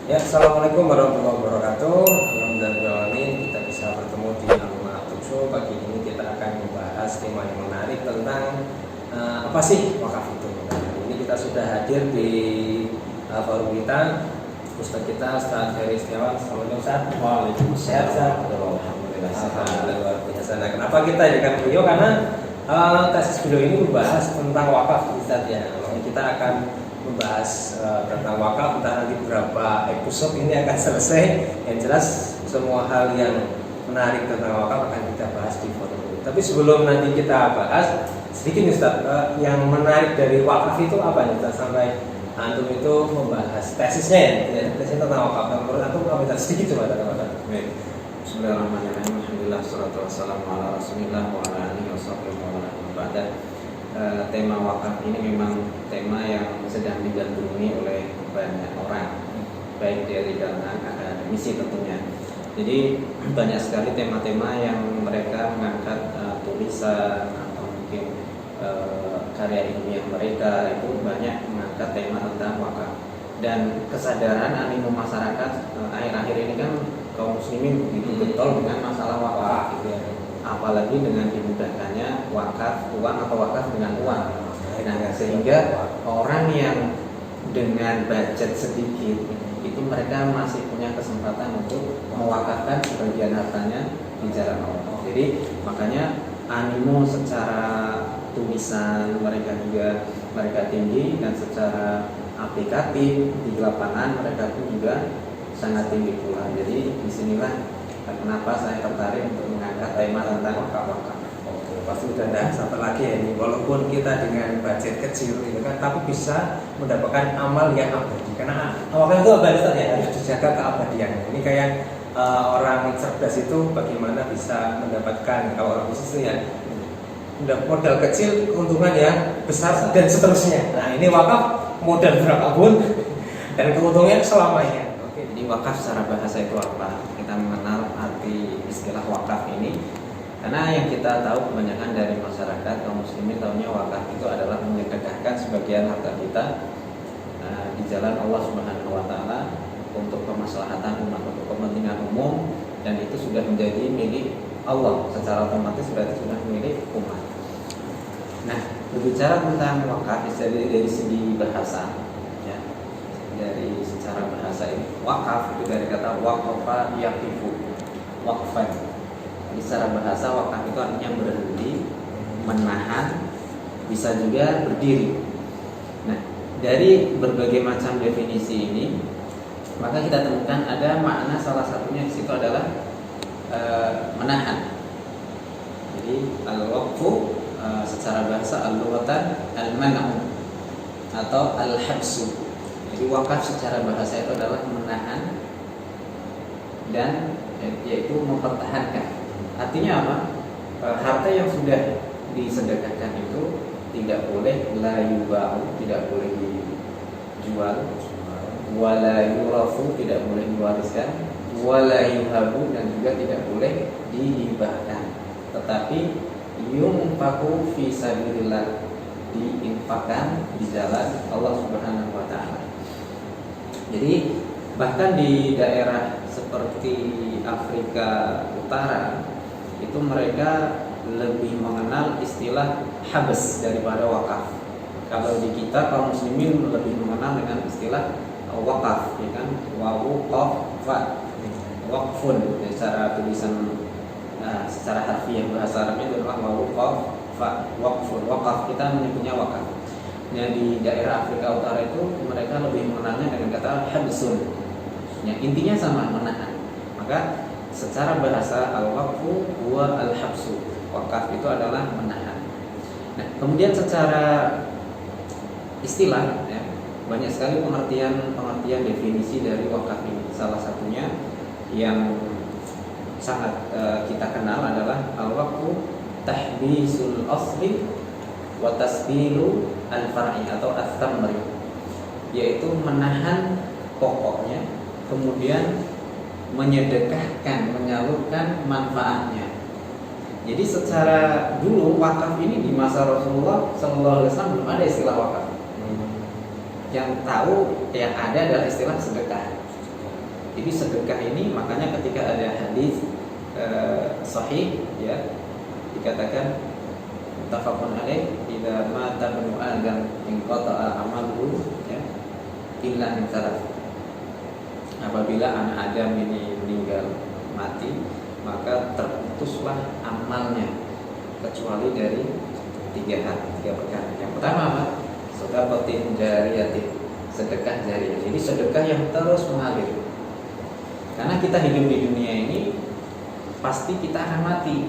Ya, assalamualaikum warahmatullahi wabarakatuh. Alhamdulillah kita bisa bertemu di Alma Talk Show. Pagi ini kita akan membahas tema yang menarik tentang apa sih wakaf itu. Nah, ini kita sudah hadir di forum kita. Ustaz kita, Ustaz Ferry Setiawan. Assalamualaikum Ustaz. Waalaikumsalam. Alhamdulillah luar biasa. Nah, kenapa kita hadirkan beliau? Karena tesis beliau ini membahas tentang wakaf, Ustaz ya. Makanya kita akan membahas tentang wakaf, entah nanti berapa episode ini akan selesai. Yang jelas semua hal yang menarik tentang wakaf akan kita bahas di forum ini. Tapi sebelum nanti kita bahas sedikit nih Ustaz, yang menarik dari wakaf itu apa nih Ustaz, sampai antum itu membahas tesisnya ya, tesisnya tentang wakaf. Menurut antum apa sedikit coba Ustaz? Baik. Bismillahirrahmanirrahim. Alhamdulillah wassalatu wassalamu ala Rasulillah wa ala alihi washabbihi wa man tema wakaf ini memang tema yang sedang digandrungi oleh banyak orang, baik dari kalangan akademisi tentunya. Jadi banyak sekali tema-tema yang mereka mengangkat tulisan atau mungkin karya ilmiah mereka itu banyak mengangkat tema tentang wakaf. Dan kesadaran animo masyarakat akhir-akhir ini kan kaum muslimin begitu getol dengan masalah wakaf gitu ya. Apalagi dengan dimudahkannya wakaf uang atau wakaf dengan uang. Nah, sehingga orang yang dengan budget sedikit itu mereka masih punya kesempatan untuk mewakafkan sebagian hartanya di jalan Allah. Jadi makanya animo secara tulisan mereka tinggi, dan secara aplikatif di lapangan mereka pun juga sangat tinggi pula. Jadi disinilah kenapa saya tertarik untuk mengangkat tema tentang wakaf. Oke, pasti sudah tidak satu lagi ya ini. Walaupun kita dengan budget kecil itu kan, tapi bisa mendapatkan amal yang abadi. Karena wakaf itu abadi ya, harus dijaga keabadiannya. Ini kayak orang cerdas itu bagaimana bisa mendapatkan, kalau orang bisnis itu ya modal kecil keuntungan yang besar dan seterusnya. Nah ini wakaf modal berapapun dan keuntungannya selamanya. Jadi wakaf secara bahasa itu apa? Kita mengenal arti istilah wakaf ini karena yang kita tahu kebanyakan dari masyarakat kaum muslimin tahunya wakaf itu adalah menyedekahkan sebagian harta kita di jalan Allah Subhanahu wa taala untuk kemaslahatan umat, untuk kepentingan umum, dan itu sudah menjadi milik Allah secara otomatis, berarti sudah milik umat. Nah, berbicara tentang wakaf dari segi bahasa ya, dari secara bahasa ini wakaf itu dari kata waqafa yaqifu, waqfan. Jadi secara bahasa wakaf itu artinya berhenti, menahan, bisa juga berdiri. Nah, dari berbagai macam definisi ini maka kita temukan ada makna, salah satunya di situ adalah menahan. Jadi al-waqfu secara bahasa al-lughatan al-man'u atau al-habsu. Jadi wakaf secara bahasa itu adalah menahan dan yaitu mempertahankan. Artinya apa? Harta yang sudah disedekahkan itu tidak boleh la yuba'u, tidak boleh dijual, wala yurafu, tidak boleh diwariskan, wala yuhabu, dan juga tidak boleh dihibahkan, tetapi yunfaku fi sabilillah, diinfakkan di jalan Allah Subhanahu wa taala. Jadi bahkan di daerah seperti Afrika Utara itu mereka lebih mengenal istilah habs daripada wakaf. Kalau di kita kaum muslimin lebih mengenal dengan istilah wakaf, ya kan? Waqafa, waqfun secara tulisan, secara harfiah bahasa Arabnya itu adalah waqafa, waqfun. Wakaf kita menyebutnya wakaf. Nah, di daerah Afrika Utara itu mereka lebih mengenalnya dengan kata habsun. Ya, intinya sama, menahan. Maka secara bahasa al-waqfu huwa al-habsu. Wakaf itu adalah menahan. Nah, kemudian secara istilah ya, banyak sekali pengertian definisi dari wakaf ini. Salah satunya yang sangat kita kenal adalah al-waqfu tahbisul asli wa tasbilu al-far'i atau at-tamri, yaitu menahan pokoknya kemudian menyedekahkan, menyalurkan manfaatnya. Jadi secara dulu wakaf ini di masa Rasulullah SAW belum ada istilah wakaf. Yang tahu yang ada adalah istilah sedekah. Jadi sedekah ini makanya ketika ada hadis sahih ya dikatakan muttafaqun alaih idza mata ibnu adam inqata'a amaluhu ya illa min thalath. Apabila anak Adam ini meninggal mati maka terputuslah amalnya kecuali dari tiga perkara. Yang pertama apa? Sedekah jariyatin, sedekah jariah. Jadi sedekah yang terus mengalir. Karena kita hidup di dunia ini pasti kita akan mati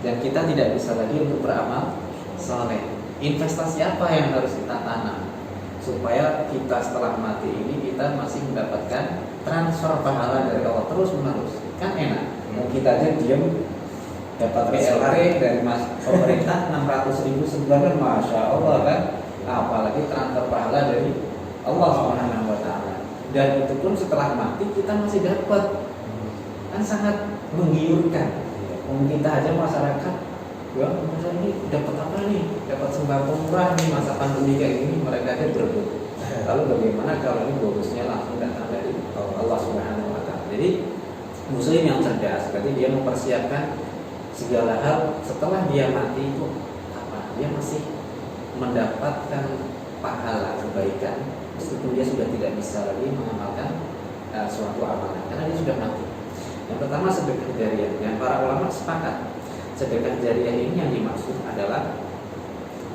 dan kita tidak bisa lagi untuk beramal saleh. Investasi apa yang harus kita tanam supaya kita setelah mati ini kita masih mendapatkan transfer pahala dari Allah terus menerus? Kan enak. Kita aja diam dapat PLR dari pemerintah 600.000 sebulan kan, masya Allah kan. Apalagi transfer pahala dari Allah Subhanahu wa Ta'ala. Dan itu pun setelah mati kita masih dapat, kan sangat menggiurkan. Kita aja masyarakat, ya masa ini dapat apa nih? Dapat sembako murah nih masa pandemi kayak gini, mereka aja berebut. Lalu bagaimana kalau ini bonusnya langsung datang dari Allah Subhanahu wa Ta'ala? Jadi muslim yang cerdas, berarti dia mempersiapkan segala hal setelah dia mati itu apa? Dia masih mendapatkan pahala kebaikan meskipun dia sudah tidak bisa lagi mengamalkan suatu amalan karena dia sudah mati. Yang pertama sedekah jariah. Yang para ulama sepakat sedekah jariah ini yang dimaksud adalah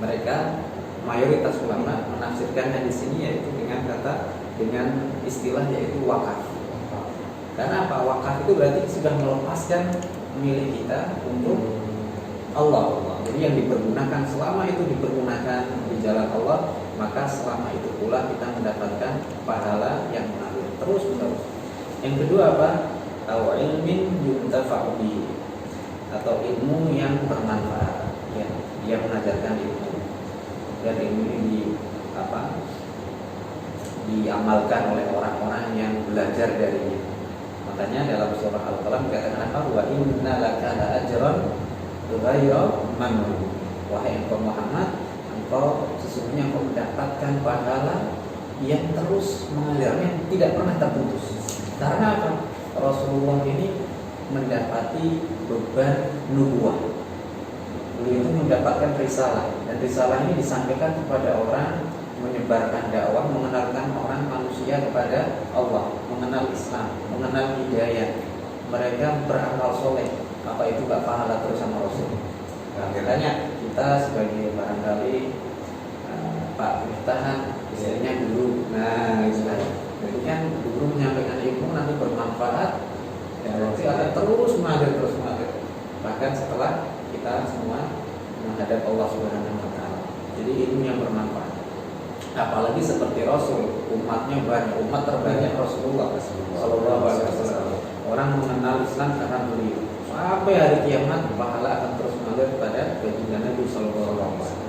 mereka mayoritas ulama menafsirkan hadis ini yaitu dengan istilah yaitu wakaf. Karena apa? Wakaf itu berarti sudah melepaskan milik kita untuk Allah. Jadi yang dipergunakan selama itu dipergunakan di jalan Allah, maka selama itu pula kita mendapatkan pahala yang mengalir terus menerus. Yang kedua apa? Aw ilmin yuntafa'u bihi, atau ilmu yang bermanfaat. Ya, dia mengajarkan ilmu dan ilmu ini diamalkan oleh orang-orang yang belajar darinya. Makanya dalam surah Al-Qalam dikatakan apa? Wa inna laka la ajran ghayra mamnun. Wahai engkau Muhammad, engkau sesungguhnya engkau mendapatkan pahala yang terus mengalir, yang tidak pernah terputus. Karena apa? Rasulullah ini mendapati beban nubuwah. Beliau itu mendapatkan risalah, dan risalah ini disampaikan kepada orang, menyebarkan dakwah, mengenalkan orang manusia kepada Allah, mengenal Islam, mengenal hidayah. Mereka beramal soleh. Apa itu gak pahala terus sama Rasul? Makanya kita sebagai barangkali Pak Pemerintahan istrinya dulu, jadi kan dulu menyampaikan ilmu nanti bermanfaat, ya nanti akan terus mengalir. Bahkan setelah kita semua menghadap Allah Subhanahu wa Ta'ala. Jadi ilmu yang bermanfaat. Apalagi seperti Rasul, umatnya banyak, umat terbanyak Rasulullah Sallallahu Alaihi Wasallam. Orang mengenal Islam karena beliau. Sampai hari kiamat pahala akan terus mengalir pada baginda Nabi Sallallahu Alaihi Wasallam.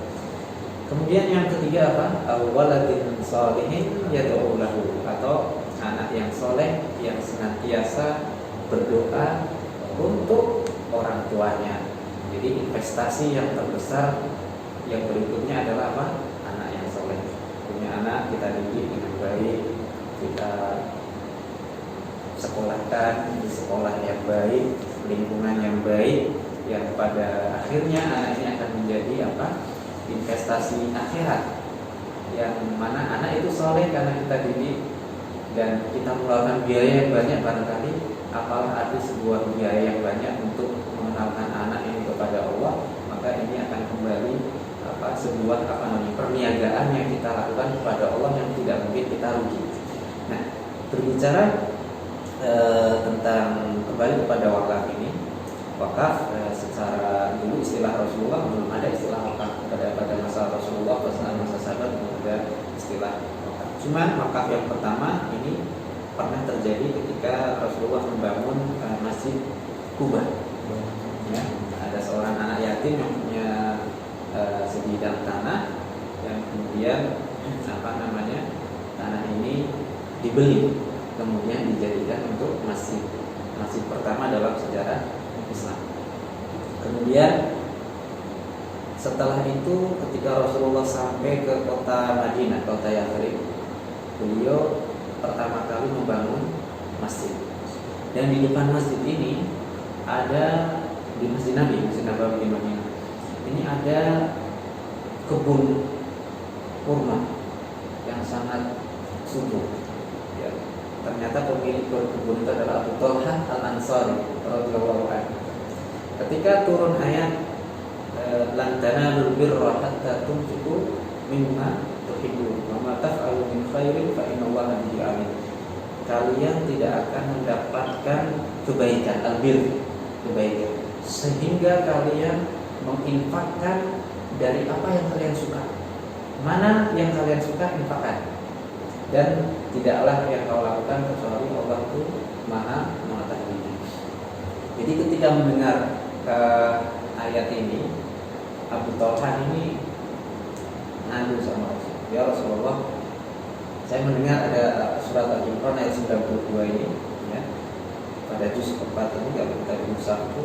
Kemudian yang ketiga apa? Waladin sholihin yad'u lahu, atau anak yang soleh yang senantiasa berdoa untuk orang tuanya. Jadi investasi yang terbesar yang berikutnya adalah apa? Anak yang soleh. Punya anak kita didik dengan baik, kita sekolahkan di sekolah yang baik, lingkungan yang baik, yang pada akhirnya anak ini akan menjadi apa? Investasi akhirat, yang mana anak itu soleh karena kita didik dan kita mengeluarkan biaya yang banyak barangkali. Apalah arti sebuah biaya yang banyak untuk mengenalkan anak ini kepada Allah, maka ini akan kembali sebuah perniagaan yang kita lakukan kepada Allah yang tidak mungkin kita rugi. Nah, berbicara tentang kembali kepada wakaf ini, wakaf secara dulu istilah Rasulullah belum ada istilah wakaf pada masa Rasulullah, pada masa sahabat belum ada istilah wakaf. Cuman wakaf yang pertama ini pernah terjadi ketika Rasulullah membangun Masjid Kuba. Ya, ada seorang anak yatim yang punya sebidang tanah yang kemudian tanah ini dibeli kemudian dijadikan untuk masjid pertama dalam sejarah Islam. Kemudian setelah itu ketika Rasulullah sampai ke kota Madinah, kota Yathrib, beliau pertama kali membangun masjid. Dan di depan masjid ini ada, di Masjid Nabi, Masjid Nabawi di Madinah, ini ada kebun kurma yang sangat subur. Ya. Ternyata pemilik kebun itu adalah Abu Talha Al-Ansari radhiyallahu anhu. Ketika turun ayat lan tanalul birra hatta tunfiqu mimma tuhibbun wa ma taf'alu min khairin fa innallaha bihi alim. Kalian tidak akan mendapatkan kebaikan, albir, kebaikan, sehingga kalian menginfakkan dari apa yang kalian suka. Mana yang kalian suka, infakkan. Dan tidaklah yang kau lakukan kecuali Allah itu Maha mengetahui. Jadi ketika mendengar ayat ini, Abu Talha ini ngadu sama Rasul. Ya Rasulullah, saya mendengar ada surat Al-Imran ayat 92 ini, ya, pada juz keempat ini kalau kita berusaha itu,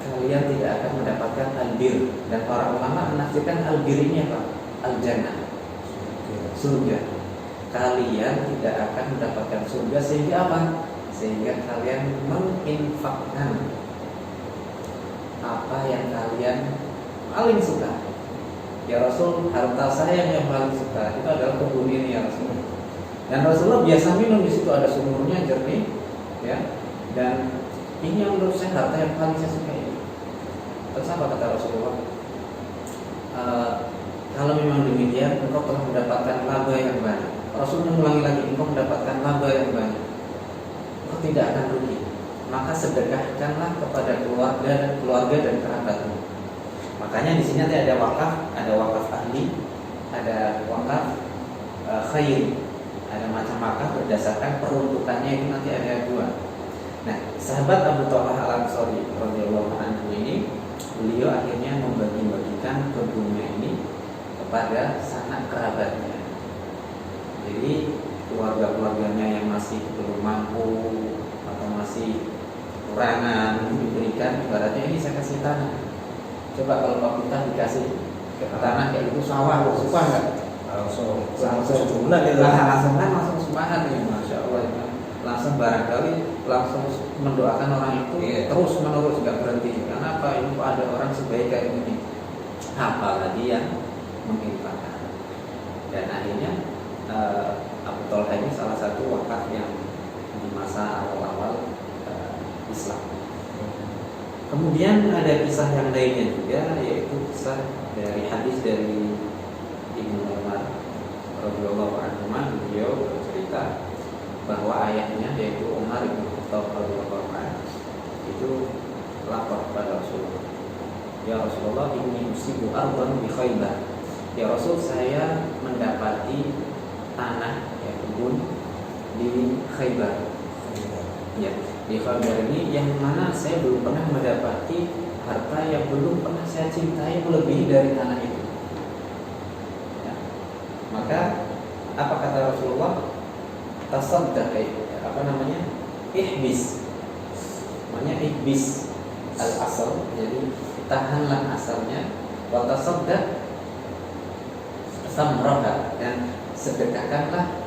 kalian tidak akan mendapatkan albir. Dan para ulama menafsirkan albir ini apa? Al-jannah, surga. Kalian tidak akan mendapatkan surga sehingga apa? Sehingga kalian menginfakkan apa yang kalian paling suka. Ya Rasul, harta saya yang paling suka itu adalah kebun ini ya Rasul. Dan Rasulullah biasa minum, di situ ada sumurnya jernih, ya. Dan ini yang menurut saya harta yang paling saya suka ini. Terus apa kata Rasulullah? Kalau memang demikian, engkau telah mendapatkan laba yang banyak. Rasul mengulangi lagi, engkau mendapatkan laba yang banyak. Engkau tidak akan rugi. Maka sedekahkanlah kepada keluarga dan kerabatmu. Makanya di sini nanti ada wakaf ahli, ada wakaf khair, ada macam wakaf berdasarkan peruntukannya itu nanti ada dua. Nah, sahabat Abu Talha Al-Ansari radhiyallahu anhu ini, beliau akhirnya membagi-bagikan kebunnya ini kepada sanak kerabatnya. Jadi keluarga-keluarganya yang masih belum mampu atau masih kurangan diberikan, ibaratnya ini saya kasih tanah. Coba kalau Pak Bintang dikasih ke tanah kayak itu sawah, suka nggak? Langsung sempurna gitu. Langsung semangat nih, masya Allah. Langsung barangkali langsung mendoakan orang itu terus menerus nggak berhenti. Karena apa? Ini ada orang sebaik kayak ini. Apalagi yang menginfakkan. Dan akhirnya Abu Talha ini salah satu wakaf yang di masa awal-awal Islam. Kemudian ada kisah yang lainnya juga, yaitu kisah dari hadis dari Ibnu Umar radhiyallahu anhu. Beliau bercerita bahwa ayahnya, yaitu Umar bin Khattab radhiyallahu anhu, itu lapor kepada Rasulullah. Ya Rasulullah, inni usibu ardan bi Khaybar. Ya Rasul, saya mendapati tanah, ya, kebun di Khaybar. Ya, di Khaybar ini yang mana saya belum pernah mendapati harta yang belum pernah saya cintai melebihi dari tanah itu. Ya. Maka apa kata Rasulullah? Tasaddaq, ihbis. Namanya ihbis al-asal, jadi tahanlah asalnya, wa tasaddaq samraha, dan sedekahkanlah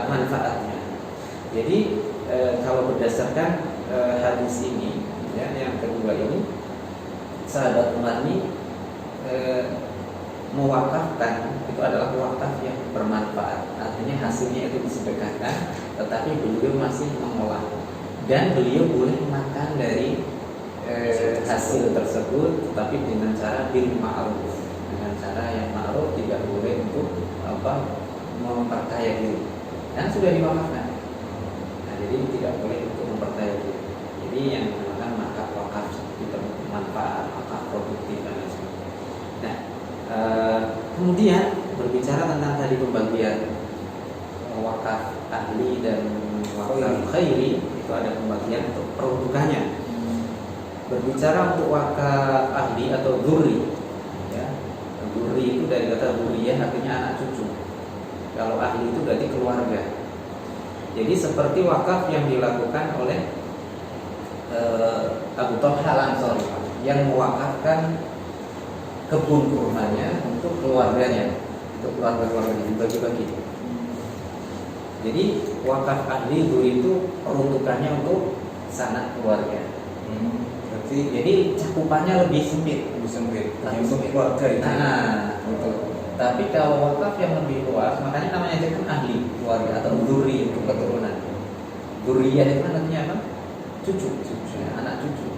manfaatnya. Jadi kalau berdasarkan hadis ini, ya, yang kedua ini, sahabat Umar ini mewakafkan, itu adalah wakaf yang bermanfaat, artinya hasilnya itu disedekahkan, tetapi beliau masih mengolah dan beliau boleh makan dari hasil tersebut, tetapi dengan cara bil ma'ruf, dengan cara yang ma'ruf, tidak boleh untuk memperkaya diri, dan sudah diwakafkan. Jadi tidak boleh untuk memperkaya diri. Jadi yang dinamakan wakaf itu manfaat, wakaf produktif dan lain sebagainya. Nah, kemudian berbicara tentang tadi pembagian wakaf ahli dan wakaf khairi, itu ada pembagian untuk peruntukannya. Berbicara untuk wakaf ahli atau dzurri, ya, dzurri itu dari kata dzurriyah, artinya anak cucu. Kalau ahli itu berarti keluarga. Jadi seperti wakaf yang dilakukan oleh Abu Talha Al-Ansari yang mewakafkan kebun kurmanya untuk keluarganya, untuk keluarga-keluarganya, dibagi-bagi. Jadi wakaf ahli dzuri itu peruntukannya untuk sanak keluarga. Berarti Jadi cakupannya lebih sempit. lebih sempit. Lebih Untuk sempit. keluarga itu. Nah, betul. Tapi kalau wakaf yang lebih luas, makanya namanya aja kan ahli keluarga atau dzuri untuk keturunan. Dzuriyah itu artinya apa? Cucu, ya, anak cucu.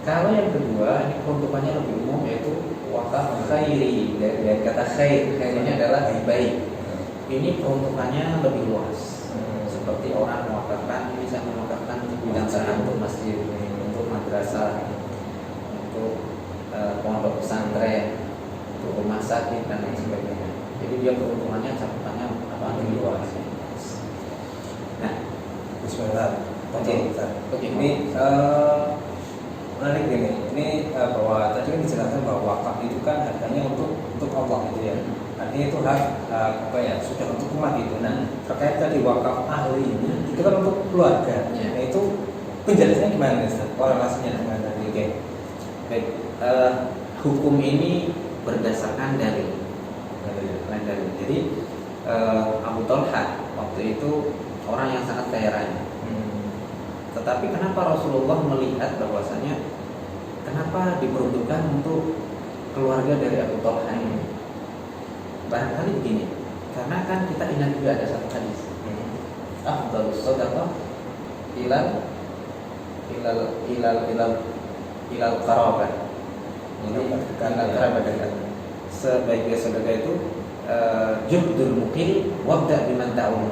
Kalau yang kedua, ini peruntukannya lebih umum, yaitu wakaf khairi. Dari kata khair, khairnya adalah baik. Ini peruntukannya lebih luas. Seperti orang mewakafkan, ini saya mewakafkan untuk bidang syariah, untuk masjid, untuk madrasah, untuk pondok pesantren, untuk rumah sakit dan lain sebagainya. Jadi dia peruntukannya cakupannya lebih luas. Nah, Bismillah. Oke. Ini menarik gini. Ini bahwa tadi kan dijelaskan bahwa wakaf itu kan harganya untuk Allah gitu ya. Artinya itu hak apa ya, sudah untuk umat itu. Nah, terkait tadi wakaf ahli ini itu kan untuk keluarga. Ya. Nah, itu penjelasannya gimana nih, Ustaz? Korelasinya dengan tadi. Oke. Baik. Hukum ini berdasarkan dalil. Jadi Abu Thalha waktu itu orang yang sangat kaya raya. Tetapi kenapa Rasulullah melihat bahwasanya kenapa diperuntukkan untuk keluarga dari Abu Thalha ini? Barangkali begini, karena kan kita ingat juga ada satu hadis. Afdhalus shadaqah ilal qarabah. Jadi kerabat dekat. Sebaiknya sedekah itu juhdul mukil wabda biman ta'um.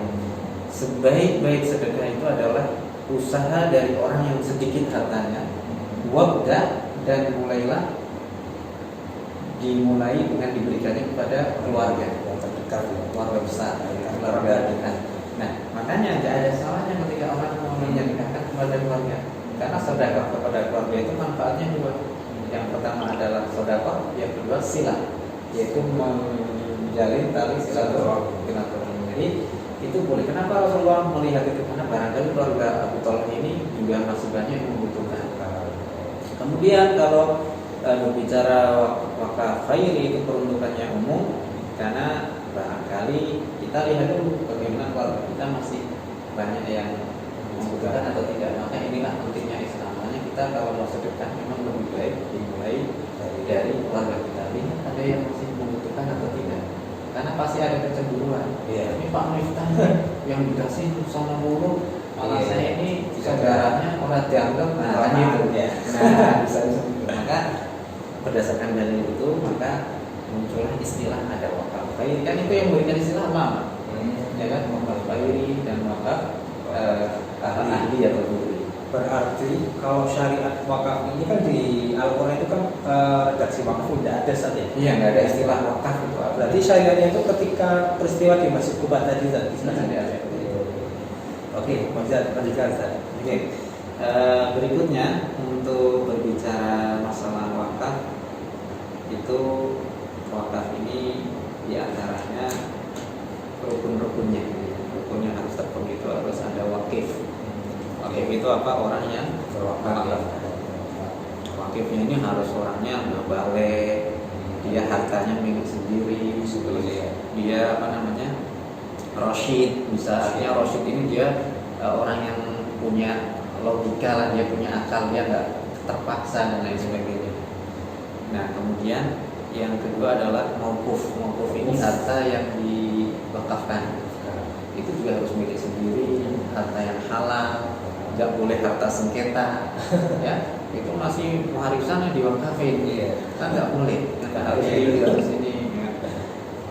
Sebaik-baik sedekah itu adalah usaha dari orang yang sedikit hartanya. Wabda, dan dimulai dengan diberikannya kepada keluarga yang terdekat, keluarga besar, keluarga dekat. Nah, makanya tidak ada salahnya ketika orang mau menyedekahkan kepada keluarga, karena sedekah kepada keluarga itu manfaatnya dua. Yang pertama adalah sedekah, yang kedua silah, yaitu menjalin tali silaturahmi. Jadi itu boleh. Kenapa Rasulullah melihat itu? Karena barangkali keluarga Abu Thalha ini juga masih banyak yang membutuhkan. Kemudian kalau berbicara wakaf khairi itu peruntukannya umum, karena barangkali kita lihat dulu bagaimana keluarga kita masih banyak yang membutuhkan atau tidak. Maka inilah pentingnya Islam. Makanya kita kalau mau sedekah memang lebih baik dimulai dari keluarga kita. Lihat ada yang masih membutuhkan atau tidak. Karena pasti ada kecemburuan. Ini Pak Miftah yang dikasih sana mulu, malah saya ini saudaranya orang dianggap, nah kan gitu ya. Nah, bisa begitu. Maka berdasarkan dalil itu, maka muncullah istilah ada wakaf khairi. Kan itu yang memberikan istilah ulama. Ya kan, wakaf khairi dan wakaf ahli atau dzuri. Berarti kalau syariat wakaf ini kan di Al-Quran itu kan redaksi wakaf tidak ada saat ya? Iya, nggak ada istilah wakaf itu. Berarti syariatnya itu ketika peristiwa di Masjid Quba tadi ada. Oke, lanjutkan Ustaz. Oke. Berikutnya untuk berbicara masalah wakaf, itu wakaf ini diantaranya rukun-rukunnya. Rukunnya harus terpenuhi, itu harus ada wakif. Wakif itu apa? Orang yang berwakaf. Wakifnya ini harus orangnya nggak balik, dia hartanya milik sendiri, dia apa namanya, Rosyid. Bisa artinya Rosyid ini dia orang yang punya logika lah, dia punya akal, dia nggak terpaksa dan lain sebagainya. Nah, kemudian yang kedua adalah mauquf. Mauquf ini harta yang diwakafkan, itu juga harus milik sendiri, harta yang halal, nggak boleh harta sengketa. Ya, itu masih warisan yang diwakafin, kan nggak boleh, nggak harus ini.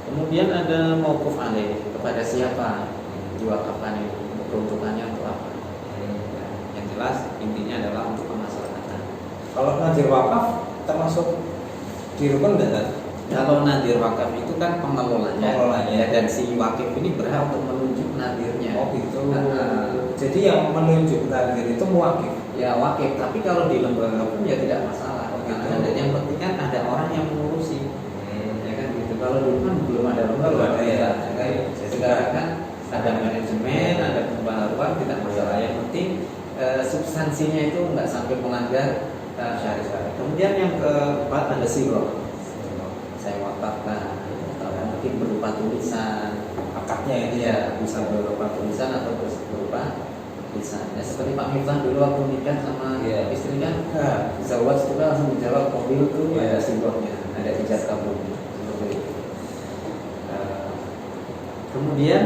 Kemudian ada mauquf alaih, kepada siapa diwakafkan itu, peruntukannya untuk apa. Yang jelas intinya adalah untuk kemaslahatan. Kalau nadir wakaf termasuk di rukun enggak? Kalau nadir wakaf itu kan pengelolanya, dan si wakif ini berhak untuk menunjuk nadirnya. Oh gitu. Jadi yang menunjuk nadir itu muwakif. Ya wakif, tapi kalau di lembaga hukum ya tidak masalah. Karena yang penting kan ada orang yang mengurusi. Ya kan gitu. Kalau dulu kan belum ada lembaga, sekarang kan ada manajemen, ada pembaharuan, tidak masalah. Yang penting substansinya itu nggak sampai melanggar syariat. Kemudian yang keempat ada sirah. Saya wakafkan, mungkin berupa tulisan, akadnya itu ya bisa berupa tulisan atau berupa tulisan. Ya seperti Pak Miftah dulu waktu nikah sama Iya. istri kan, Nah, zawaj itu kan langsung dijawab mobil tuh Iya. ada simbolnya, ada ijazah kabulnya seperti itu. Kemudian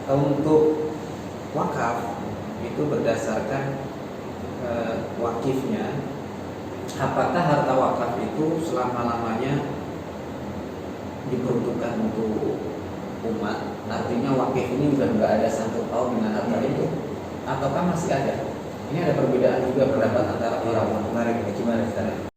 untuk wakaf itu berdasarkan wakifnya, apakah harta wakaf itu selama-lamanya diperuntukkan untuk umat, artinya wakif ini udah nggak ada sangkut paut dengan harta itu, ataukah masih ada? Ini ada perbedaan juga pendapat antara para ulama. menarik ini gimana sekarang?